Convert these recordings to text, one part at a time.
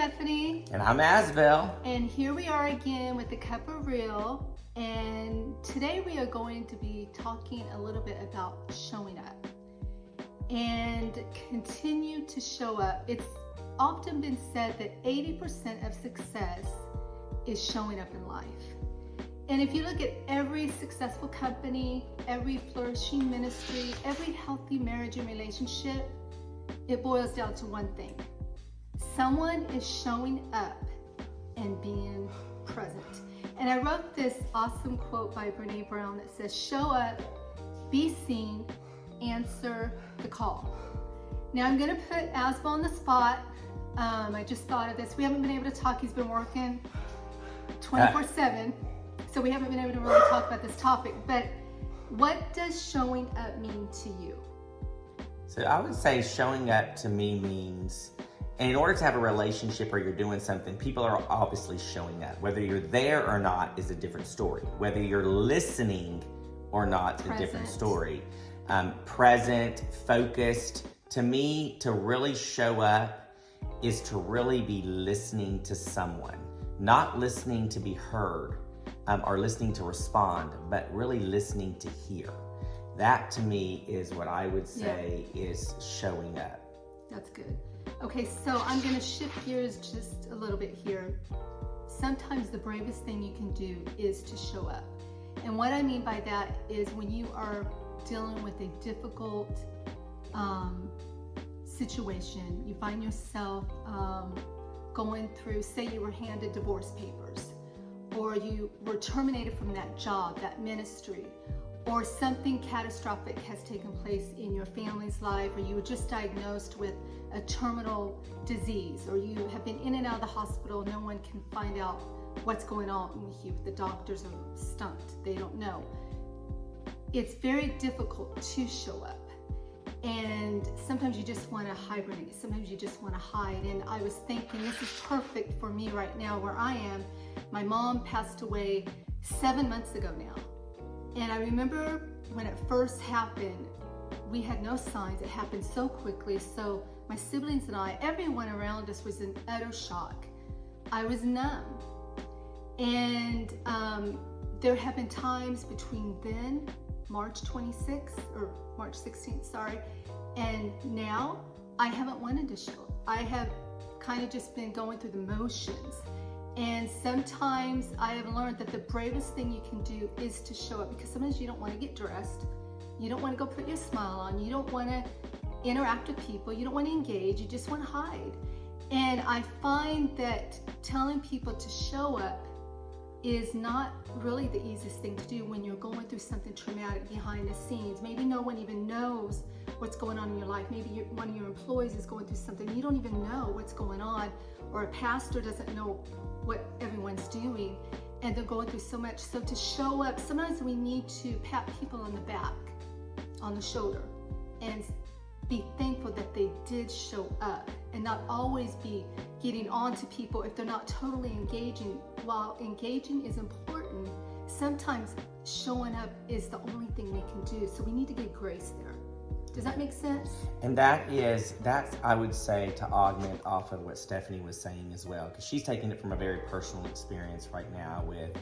Stephanie. And I'm Asbel. And here we are again with the Cup of Real. And today we are going to be talking a little bit about showing up. And continue to show up. It's often been said that 80% of success is showing up in life. And if you look at every successful company, every flourishing ministry, every healthy marriage and relationship, it boils down to one thing. Someone is showing up and being present. And I wrote this awesome quote by Brenee Brown that says, show up, be seen, answer the call. Now I'm gonna put Asbel on the spot. I just thought of this. We haven't been able to talk. He's been working 24/7. So we haven't been able to really talk about this topic. But what does showing up mean to you? So I would say showing up to me means, and in order to have a relationship or you're doing something, people are obviously showing up. Whether you're there or not is a different story. Whether you're listening or not is a different story. Present, focused. To me, to really show up is to really be listening to someone. Not listening to be heard or listening to respond, but really listening to hear. That to me is what I would say is showing up. That's good. Okay, so I'm going to shift gears just a little bit here. Sometimes the bravest thing you can do is to show up. And what I mean by that is when you are dealing with a difficult situation, you find yourself going through, say you were handed divorce papers, or you were terminated from that job, that ministry, or something catastrophic has taken place in your family's life, or you were just diagnosed with a terminal disease, or you have been in and out of the hospital, no one can find out what's going on with you. The doctors are stumped, they don't know. It's very difficult to show up. And sometimes you just want to hibernate, sometimes you just want to hide. And I was thinking, this is perfect for me right now where I am. My mom passed away 7 months ago now. And I remember when it first happened, we had no signs. It happened so quickly. So my siblings and I, everyone around us was in utter shock. I was numb. And there have been times between then, March 26th, or March 16th, sorry, and now I haven't wanted to show. I have kind of just been going through the motions. And sometimes I have learned that the bravest thing you can do is to show up, because sometimes you don't want to get dressed. You don't want to go put your smile on. You don't want to interact with people. You don't want to engage. You just want to hide. And I find that telling people to show up is not really the easiest thing to do when you're going through something traumatic behind the scenes. Maybe no one even knows what's going on in your life. Maybe one of your employees is going through something. You don't even know what's going on, or a pastor doesn't know what everyone's doing, and they're going through so much. So to show up, sometimes we need to pat people on the back, on the shoulder, and be thankful that they did show up, and not always be getting on to people if they're not totally engaging. While engaging is important, sometimes showing up is the only thing we can do. So we need to give grace there. Does that make sense? And that's, I would say, to augment off of what Stephanie was saying as well, because she's taking it from a very personal experience right now with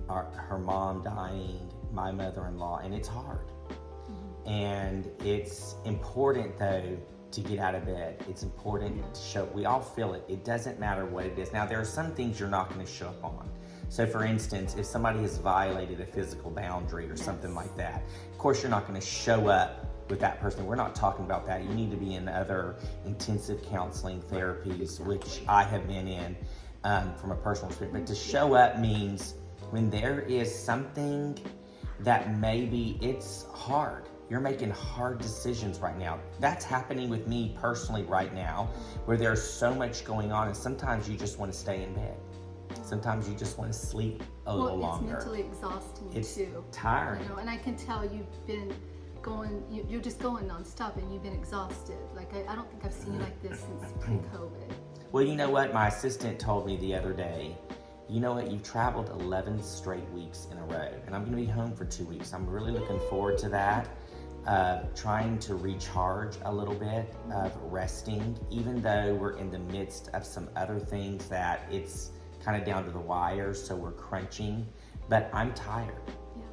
her mom dying, my mother-in-law, and it's hard. Mm-hmm. And it's important, though, to get out of bed. It's important to show. We all feel it. It doesn't matter what it is. Now, there are some things you're not going to show up on. So, for instance, if somebody has violated a physical boundary or something like that, of course, you're not going to show up with that person. We're not talking about that. You need to be in other intensive counseling therapies, which I have been in from a personal experience. But to show up means when there is something that maybe it's hard. You're making hard decisions right now. That's happening with me personally right now, where there's so much going on, and sometimes you just want to stay in bed. Sometimes you just want to sleep a little longer. It's mentally exhausting it's too. It's tiring. You know, and I can tell you've been going, you're just going nonstop, and you've been exhausted. Like I don't think I've seen you like this since pre-COVID. Well, you know what? My assistant told me the other day, you know what? You've traveled 11 straight weeks in a row, and I'm going to be home for 2 weeks. I'm really looking forward to that. of trying to recharge a little bit, of resting, even though we're in the midst of some other things that it's kind of down to the wire, so we're crunching, but I'm tired.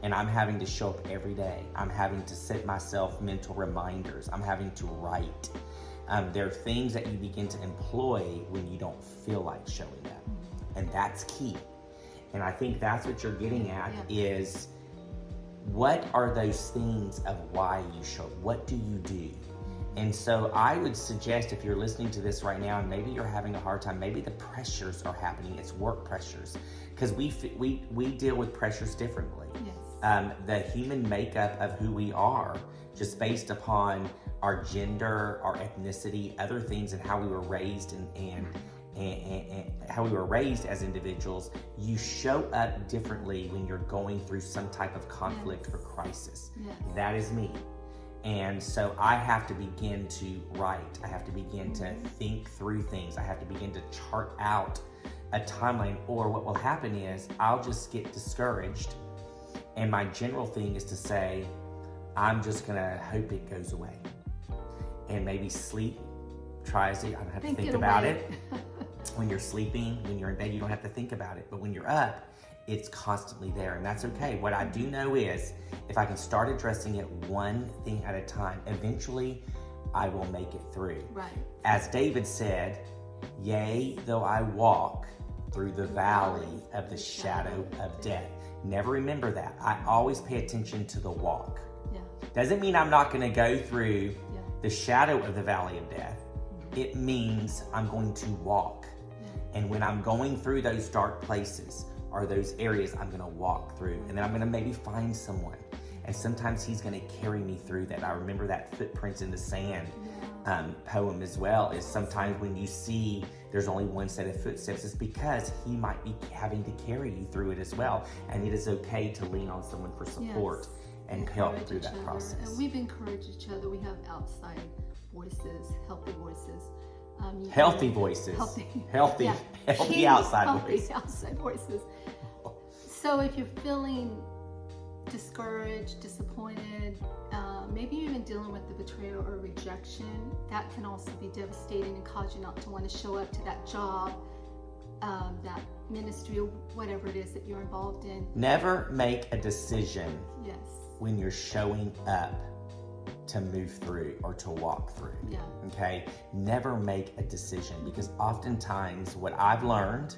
And I'm having to show up every day. I'm having to set myself mental reminders. I'm having to write. There are things that you begin to employ when you don't feel like showing up. And that's key. And I think that's what you're getting at is, what are those things of why you show up? What do you do? And so I would suggest, if you're listening to this right now and maybe you're having a hard time, maybe the pressures are happening, it's work pressures, because we deal with pressures differently. Yes. The human makeup of who we are, just based upon our gender, our ethnicity, other things, and how we were raised and how we were raised as individuals, you show up differently when you're going through some type of conflict or crisis. Yes. That is me. And so I have to begin to write. I have to begin to think through things. I have to begin to chart out a timeline, or what will happen is I'll just get discouraged. And my general thing is to say, I'm just gonna hope it goes away. And maybe sleep, try to, I don't have to think about it. When you're sleeping, when you're in bed, you don't have to think about it. But when you're up, it's constantly there, and that's okay. What I do know is, if I can start addressing it one thing at a time, eventually I will make it through. Right. As David said, yea, though I walk through the valley of the shadow of death. Never remember that. I always pay attention to the walk. Yeah. Doesn't mean I'm not going to go through the shadow of the valley of death. It means I'm going to walk. And when I'm going through those dark places or those areas, I'm going to walk through. And then I'm going to maybe find someone. And sometimes he's going to carry me through that. I remember that Footprints in the Sand poem as well, is sometimes when you see there's only one set of footsteps, it's because he might be having to carry you through it as well. And it is okay to lean on someone for support and help through that process. And we've encouraged each other. We have outside voices, healthy voices. Healthy voices. Healthy outside voices. Outside voices. So if you're feeling discouraged, disappointed, maybe you're even dealing with the betrayal or rejection, that can also be devastating and cause you not to want to show up to that job, that ministry, or whatever it is that you're involved in. Never make a decision Yes. when you're showing up to move through or to walk through. Yeah. Okay? Never make a decision, because oftentimes what I've learned,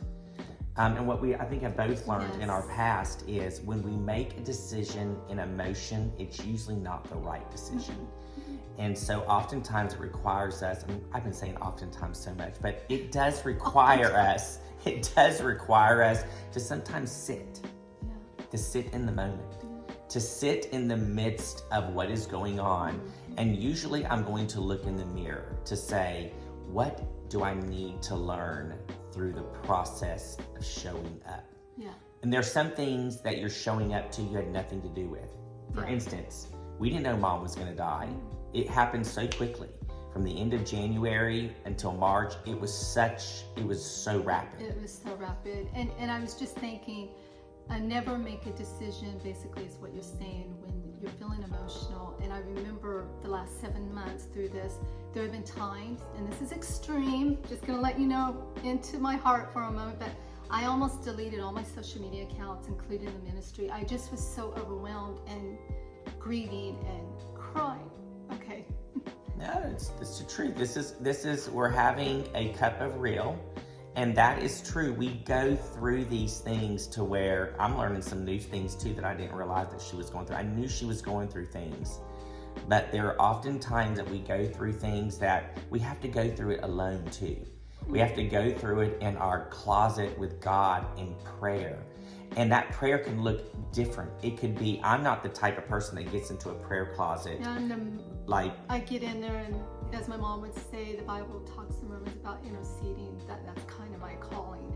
and what we, I think, have both learned in our past, is when we make a decision in emotion, it's usually not the right decision. And so oftentimes it requires us, and I've been saying oftentimes so much, but it does require us to sometimes sit, to sit in the moment, to sit in the midst of what is going on. And usually I'm going to look in the mirror to say, what do I need to learn through the process of showing up? Yeah. And there's some things that you're showing up to you had nothing to do with. For instance, we didn't know Mom was going to die. It happened so quickly. From the end of January until March, it was so rapid. It was so rapid. And I was just thinking, never make a decision, basically, is what you're saying, when you're feeling emotional. And I remember the last 7 months through this, there have been times, and this is extreme, just gonna let you know into my heart for a moment, but I almost deleted all my social media accounts, including the ministry. I just was so overwhelmed and grieving and crying. Okay. No, it's the truth. This is we're having a cup of real. And that is true. We go through these things to where I'm learning some new things too that I didn't realize that she was going through. I knew she was going through things, but there are often times that we go through things that we have to go through it alone too. We have to go through it in our closet with God in prayer. And that prayer can look different. It could be, I'm not the type of person that gets into a prayer closet. I get in there, and as my mom would say, the Bible talks in Romans about interceding. That's kind of my calling,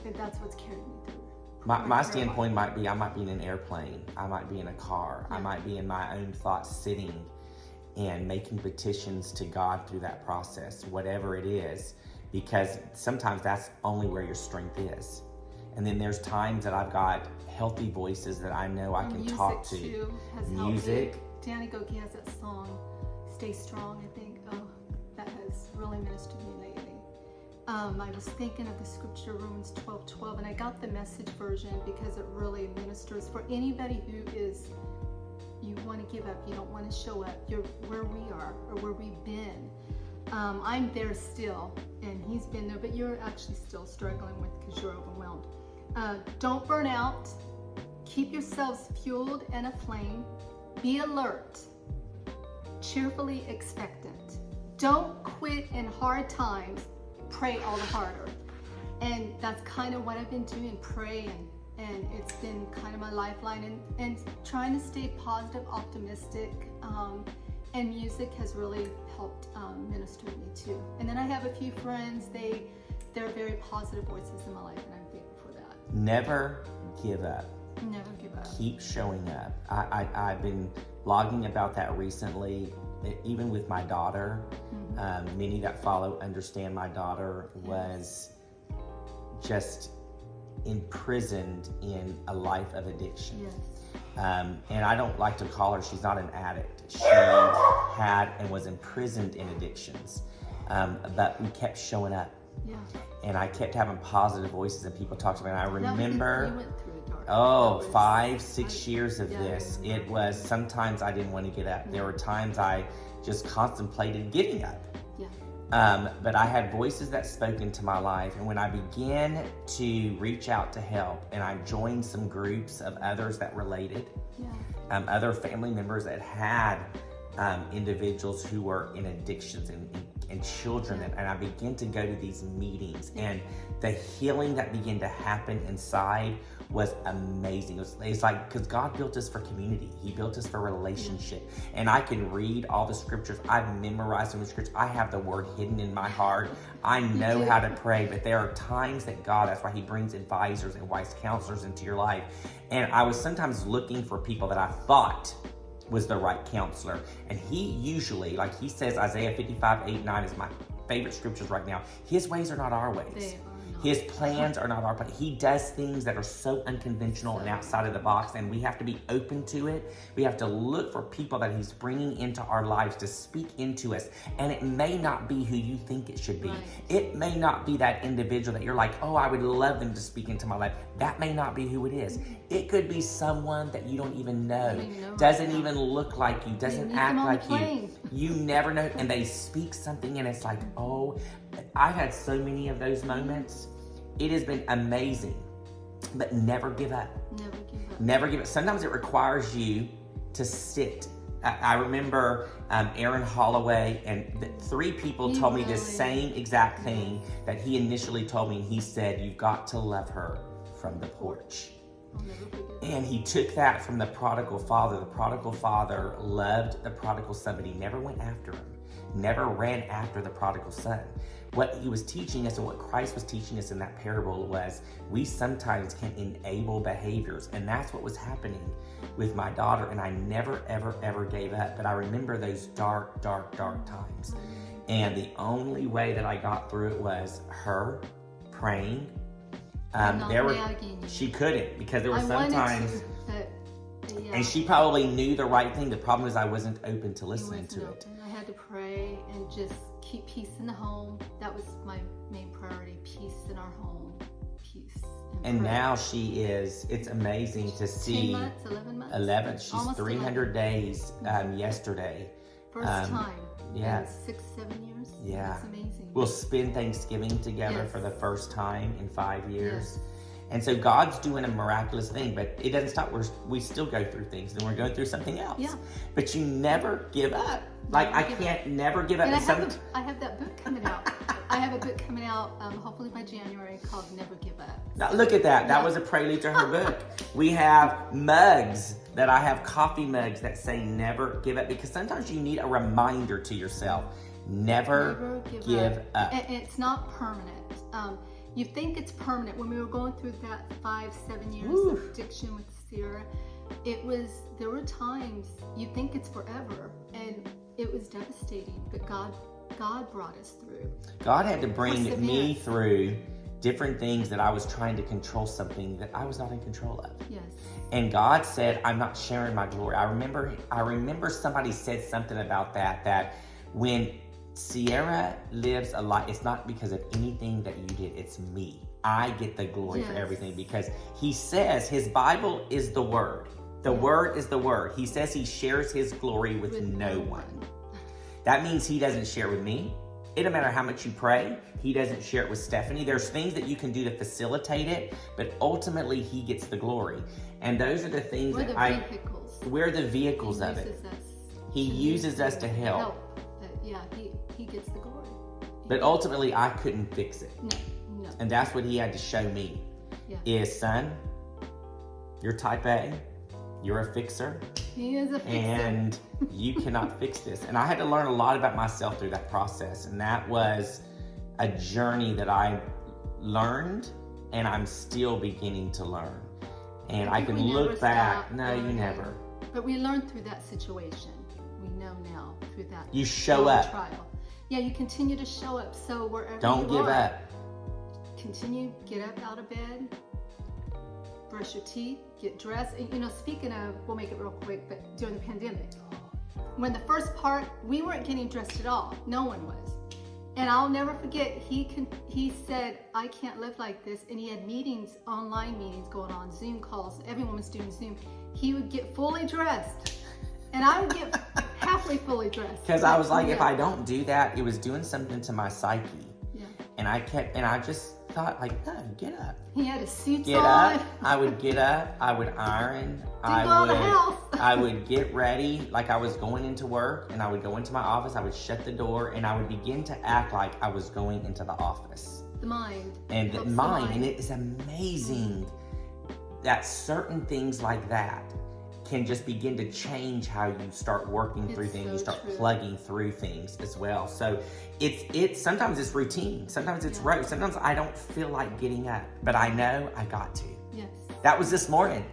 and that's what's carried me through. My standpoint might be, I might be in an airplane. I might be in a car. I might be in my own thoughts, sitting and making petitions to God through that process, whatever it is, because sometimes that's only where your strength is. And then there's times that I've got healthy voices that I know I can talk to. Music Danny Goki has that song, Stay Strong, I think. Oh, that has really ministered to me lately. I was thinking of the scripture, Romans 12:12, and I got the Message version because it really ministers for anybody who is, you want to give up, you don't want to show up, you're where we are or where we've been. I'm there still, and he's been there, but you're actually still struggling with because you're overwhelmed. Don't burn out. Keep yourselves fueled and aflame. Be alert, cheerfully expectant. Don't quit in hard times. Pray all the harder. And that's kind of what I've been doing, praying. And it's been kind of my lifeline, and trying to stay positive, optimistic. And music has really helped minister to me too. And then I have a few friends, they're very positive voices in my life, and I'm thankful for that. Never give up. Never give up. Keep showing up. I've been blogging about that recently, even with my daughter. Many that follow understand my daughter was just imprisoned in a life of addiction. Yes. And I don't like to call her, she's not an addict. She had and was imprisoned in addictions. But we kept showing up. Yeah. And I kept having positive voices, and people talked to me. And I remember, you went through a dark 5-6 years of this. Yeah. It was, sometimes I didn't want to get up. There were times I just contemplated getting up. Yeah. But I had voices that spoke into my life. And when I began to reach out to help, and I joined some groups of others that related, other family members that had individuals who were in addictions and children, and I began to go to these meetings, and the healing that began to happen inside was amazing. It's like, because God built us for community. He built us for relationship. And I can read all the scriptures. I've memorized some of the scriptures. I have the word hidden in my heart. I know how to pray, but there are times that God, that's why he brings advisors and wise counselors into your life. And I was sometimes looking for people that I thought was the right counselor. And he usually, like he says, Isaiah 55:8-9 is my favorite scriptures right now. His ways are not our ways. They are not. His plans are not our plans. He does things that are so unconventional and outside of the box, and we have to be open to it. We have to look for people that he's bringing into our lives to speak into us. And it may not be who you think it should be. Right. It may not be that individual that you're like, oh, I would love them to speak into my life. That may not be who it is. It could be someone that you don't even know, doesn't even look like you, doesn't act like you. You never know. And they speak something, and it's like, oh, I've had so many of those moments. It has been amazing. But never give up. Never give up. Never give up. Sometimes it requires you to sit. I remember Aaron Holloway, and 3 people told me the same exact thing that he initially told me. And he said, you've got to love her from the porch. I'll never forget. And he took that from the prodigal father. The prodigal father loved the prodigal son, but he never went after him. Never ran after the prodigal son. What he was teaching us, and what Christ was teaching us in that parable, was we sometimes can enable behaviors. And that's what was happening with my daughter. And I never, ever, ever gave up. But I remember those dark, dark, dark times. And the only way that I got through it was her praying. She couldn't, because there were some times, and she probably knew the right thing. The problem is I wasn't open to listening to it. I had to pray and just keep peace in the home. That was my main priority, peace in our home, peace. And now she is, it's amazing to see. 10 months, 11 months? 11. She's almost 300 days yesterday. First time. Yeah. In 6-7 years. Yeah. That's amazing. We'll spend Thanksgiving together for the first time in 5 years. Yes. And so God's doing a miraculous thing, but it doesn't stop. We still go through things, and we're going through something else. Yeah. But you never give up. Like, I can't never give up. And I have that book coming out. I have a book coming out, hopefully by January, called Never Give Up. Now, look at that. That was a prelude to her book. We have mugs that I have, coffee mugs that say never give up, because sometimes you need a reminder to yourself. Never give up. And it's not permanent. You think it's permanent. When we were going through that 5-7 years of addiction with Sierra, there were times you think it's forever, and it was devastating, but God brought us through. God had to bring me through different things that I was trying to control something that I was not in control of. Yes. And God said, I'm not sharing my glory. I remember somebody said something about that when Sierra lives a life, it's not because of anything that you did, it's me. I get the glory for everything, because he says his Bible is the Word. The Word is the Word. He says he shares his glory with no one. That means he doesn't share with me. It doesn't matter how much you pray. He doesn't share it with Stephanie. There's things that you can do to facilitate it, but ultimately he gets the glory. And those are the things we're the vehicles of it. He uses us to help. Yeah, he gets the glory. But ultimately I couldn't fix it. No. And that's what he had to show me. Is, son, you're type A. You're a fixer. He is a fixer. And you cannot fix this. And I had to learn a lot about myself through that process. And that was a journey that I learned and I'm still beginning to learn. And I can look back. No, you never. But we learned through that situation. We know now through that. You show up. Trial. Yeah, you continue to show up. So wherever Don't give up. Continue, get up out of bed, brush your teeth, get dressed. And, speaking of, we'll make it real quick, but during the pandemic, when the first part, we weren't getting dressed at all. No one was. And I'll never forget, he said, I can't live like this. And he had meetings, online meetings going on, Zoom calls. Everyone was doing Zoom. He would get fully dressed. And I would get halfway fully dressed. Because I was like, if I don't do that, it was doing something to my psyche. Yeah. And I just thought, like, no, get up. He had his suits get on. Up. I would get up. I would iron. I would get ready like I was going into work, and I would go into my office. I would shut the door, and I would begin to act like I was going into the office. The mind. And the mind. And it is amazing that certain things like that can just begin to change how you start working through things. You start plugging through things as well. So it's sometimes it's routine. Sometimes it's rote. Sometimes I don't feel like getting up, but I know I got to. Yes. That was this morning.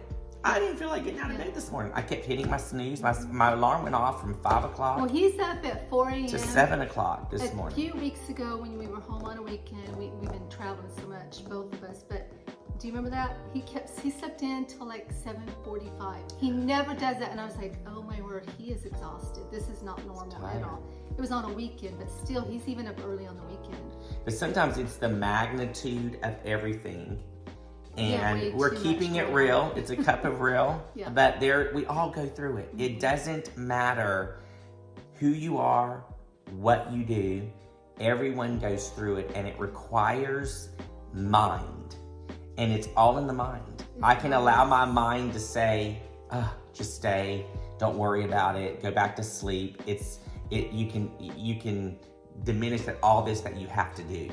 I didn't feel like getting out of bed this morning. I kept hitting my snooze. My alarm went off from 5 o'clock. Well, he's up at 4 a.m. to 7 o'clock this morning. A few weeks ago when we were home on a weekend, we've been traveling so much, both of us, but do you remember that? He slept in till like 7:45. He never does that. And I was like, oh my word, he is exhausted. This is not normal at all. It was on a weekend, but still, he's even up early on the weekend. But sometimes it's the magnitude of everything. And we're keeping it real. It's a cup of real. But we all go through it. It doesn't matter who you are, what you do. Everyone goes through it, and it requires mind. And it's all in the mind. I can allow my mind to say, just stay, don't worry about it, go back to sleep. You can diminish all this that you have to do.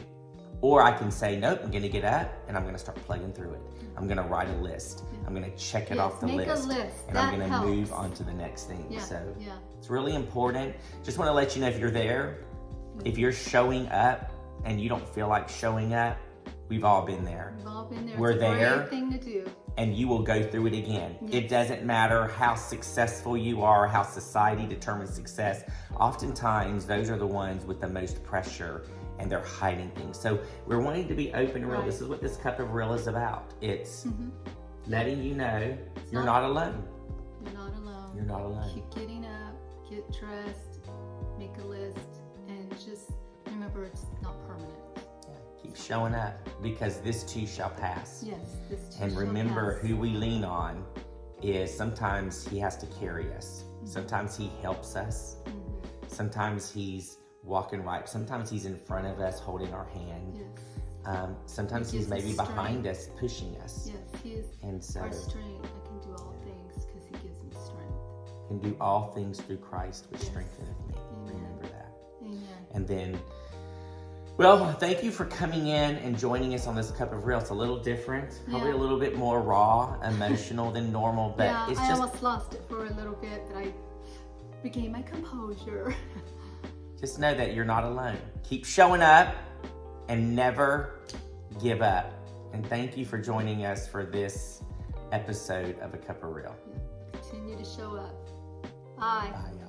Or I can say, nope, I'm gonna get up and I'm gonna start plugging through it. I'm gonna write a list. I'm gonna check it off the list. And I'm gonna move on to the next thing. So it's really important. Just wanna let you know, if you're there, if you're showing up and you don't feel like showing up, we've all been there. We've all been there. We're there. Great thing to do. And you will go through it again. It doesn't matter how successful you are, how society determines success. Oftentimes, those are the ones with the most pressure, and they're hiding things. So we're wanting to be open and real. This is what this cup of real is about. It's letting you know you're not alone. You're not alone. You're not alone. Keep getting up, get dressed, make a list, and just remember it's not permanent. Keep showing up, because this too shall pass. Yes, this too and shall remember, pass. who we lean on is sometimes he has to carry us. Sometimes he helps us. Sometimes he's walking right. Sometimes he's in front of us holding our hand. Sometimes he's maybe behind us pushing us. Yes, he is our strength. I can do all things because he gives me strength. Can do all things through Christ, which strengtheneth me. Remember that. Amen. And then, well, thank you for coming in and joining us on this cup of real. It's a little different, probably a little bit more raw, emotional than normal, but it's I just... almost lost it for a little bit, but I regained my composure. Just know that you're not alone. Keep showing up and never give up. And thank you for joining us for this episode of A Cup of Real. Continue to show up. Bye. Bye.